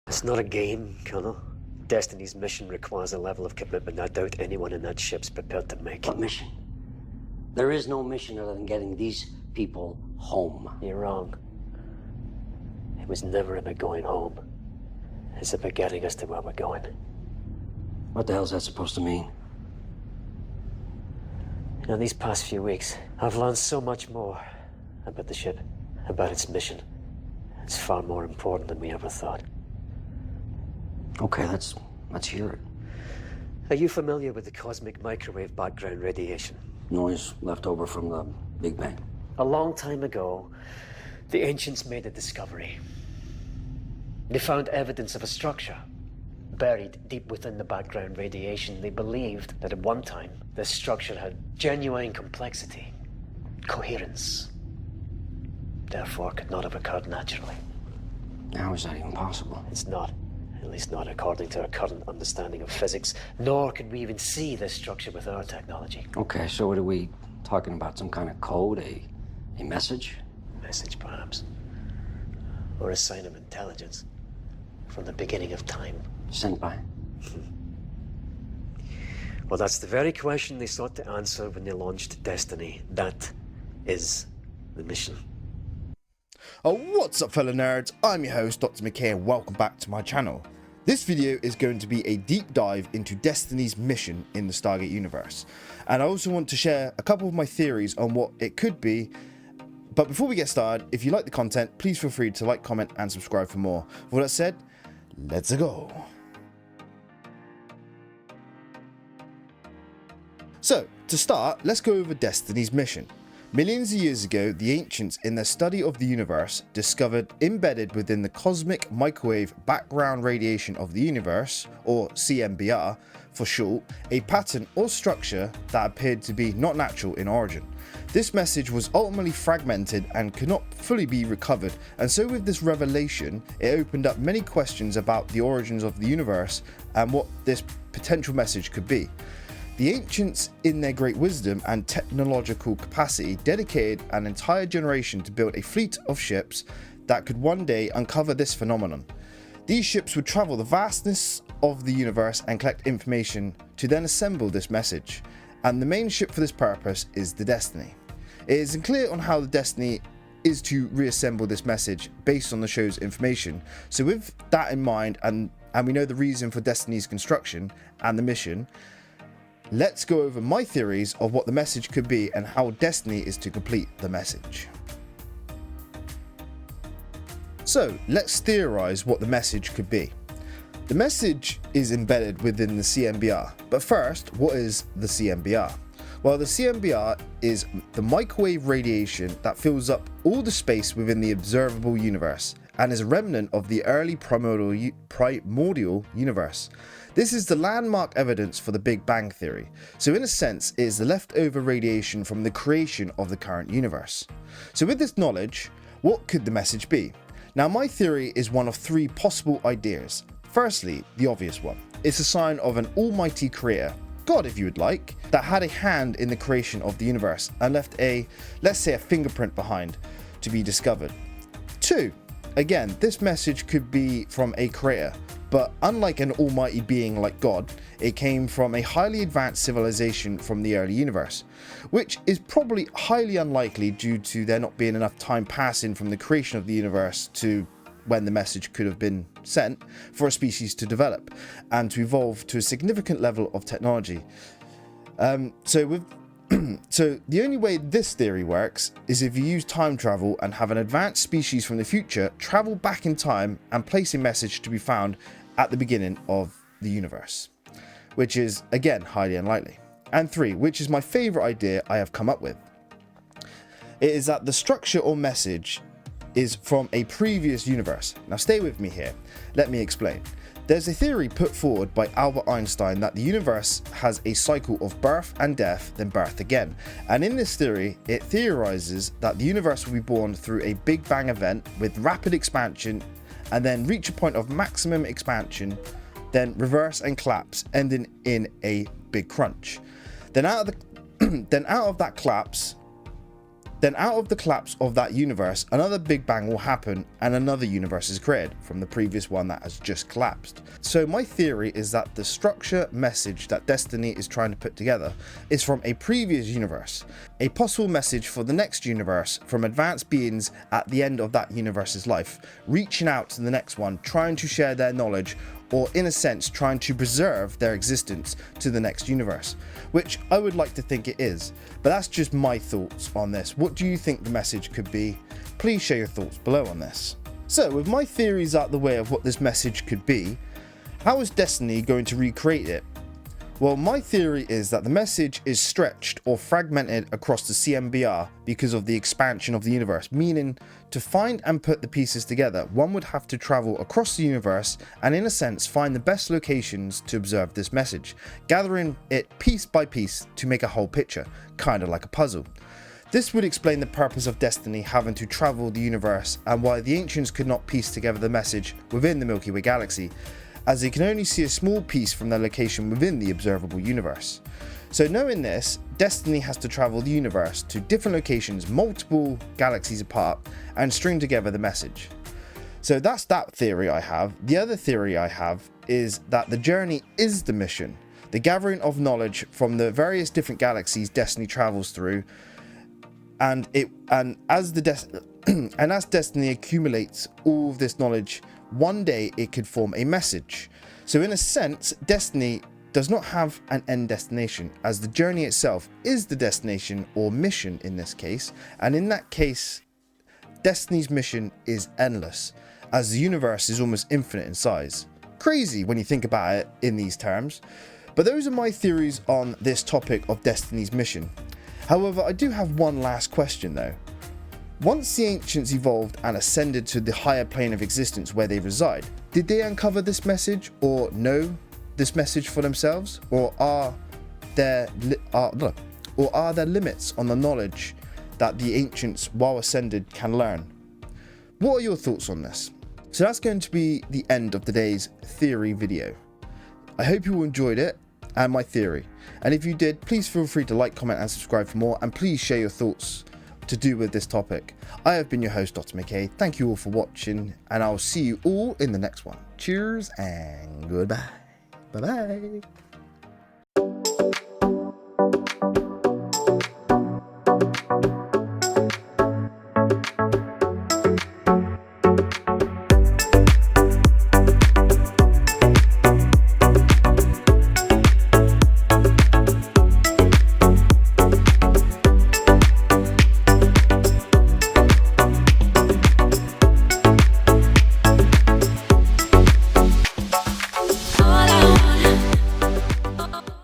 It's not a game, Colonel. Destiny's mission requires a level of commitment I doubt anyone in that ship's prepared to make. What mission? There is no mission other than getting these people home. You're wrong. It was never about going home. It's about getting us to where we're going. What the hell is that supposed to mean? You know, these past few weeks, I've learned so much more about the ship, about its mission. It's far more important than we ever thought. Okay, let's hear it. Are you familiar with the cosmic microwave background radiation? Noise left over from the Big Bang. A long time ago, the ancients made a discovery. They found evidence of a structure buried deep within the background radiation. They believed that at one time, this structure had genuine complexity, coherence, therefore could not have occurred naturally. How is that even possible? It's not. At least not according to our current understanding of physics, nor could we even see this structure with our technology. Okay, so what are we talking about? Some kind of code? A message? Message, perhaps. Or a sign of intelligence from the beginning of time. Sent by? Well, that's the very question they sought to answer when they launched Destiny. That is the mission. Oh, what's up fellow nerds, I'm your host Dr. McKay and welcome back to my channel. This video is going to be a deep dive into Destiny's mission in the Stargate universe, and I also want to share a couple of my theories on what it could be. But before we get started, if you like the content, please feel free to like, comment and subscribe for more. With all that said, let's go. So, to start, let's go over Destiny's mission. Millions of years ago, the ancients, in their study of the universe, discovered embedded within the cosmic microwave background radiation of the universe, or CMBR for short, a pattern or structure that appeared to be not natural in origin. This message was ultimately fragmented and could not fully be recovered, and so with this revelation, it opened up many questions about the origins of the universe and what this potential message could be. The ancients, in their great wisdom and technological capacity, dedicated an entire generation to build a fleet of ships that could one day uncover this phenomenon. These ships would travel the vastness of the universe and collect information to then assemble this message, and the main ship for this purpose is the Destiny. It is unclear on how the Destiny is to reassemble this message based on the show's information, so with that in mind, and we know the reason for Destiny's construction and the mission, let's go over my theories of what the message could be and how Destiny is to complete the message. So, let's theorize what the message could be. The message is embedded within the CMBR, but first, what is the CMBR? Well, the CMBR is the microwave radiation that fills up all the space within the observable universe and is a remnant of the early primordial universe. This is the landmark evidence for the Big Bang Theory, so in a sense it is the leftover radiation from the creation of the current universe. So with this knowledge, what could the message be? Now my theory is one of three possible ideas. Firstly, the obvious one. It's a sign of an almighty creator, God if you would like, that had a hand in the creation of the universe and left a, let's say, a fingerprint behind to be discovered. 2. Again, this message could be from a creator, but unlike an almighty being like God, it came from a highly advanced civilization from the early universe, which is probably highly unlikely due to there not being enough time passing from the creation of the universe to when the message could have been sent for a species to develop and to evolve to a significant level of technology. So the only way this theory works is if you use time travel and have an advanced species from the future travel back in time and place a message to be found at the beginning of the universe, which is again highly unlikely. And 3, which is my favourite idea I have come up with. It is that the structure or message is from a previous universe. Now stay with me here, let me explain. There's a theory put forward by Albert Einstein that the universe has a cycle of birth and death, then birth again. And in this theory, it theorizes that the universe will be born through a Big Bang event with rapid expansion and then reach a point of maximum expansion, then reverse and collapse, ending in a big crunch. Then out of that collapse, Then out of the collapse of that universe, another Big Bang will happen and another universe is created from the previous one that has just collapsed. So my theory is that the structure message that Destiny is trying to put together is from a previous universe, a possible message for the next universe from advanced beings at the end of that universe's life, reaching out to the next one, trying to share their knowledge, or in a sense trying to preserve their existence to the next universe, which I would like to think it is, but that's just my thoughts on this. What do you think the message could be? Please share your thoughts below on this. So with my theories out the way of what this message could be, how is Destiny going to recreate it? Well, my theory is that the message is stretched or fragmented across the CMBR because of the expansion of the universe, meaning to find and put the pieces together, one would have to travel across the universe and in a sense find the best locations to observe this message, gathering it piece by piece to make a whole picture, kind of like a puzzle. This would explain the purpose of Destiny having to travel the universe and why the Ancients could not piece together the message within the Milky Way galaxy, as they can only see a small piece from their location within the observable universe. So knowing this, Destiny has to travel the universe to different locations multiple galaxies apart and string together the message. So that's that theory I have. The other theory I have is that the journey is the mission, the gathering of knowledge from the various different galaxies Destiny travels through, and as Destiny accumulates all of this knowledge, one day it could form a message. So in a sense, Destiny does not have an end destination, as the journey itself is the destination or mission in this case, and in that case Destiny's mission is endless, as the universe is almost infinite in size. Crazy when you think about it in these terms, but those are my theories on this topic of Destiny's mission. However, I do have one last question though. Once the Ancients evolved and ascended to the higher plane of existence where they reside, did they uncover this message or know this message for themselves, or are there limits on the knowledge that the Ancients, while ascended, can learn? What are your thoughts on this? So that's going to be the end of today's theory video. I hope you all enjoyed it and my theory, and if you did, please feel free to like, comment and subscribe for more, and please share your thoughts to do with this topic. I have been your host, Dr. McKay. Thank you all for watching, and I'll see you all in the next one. Cheers and goodbye. Bye bye.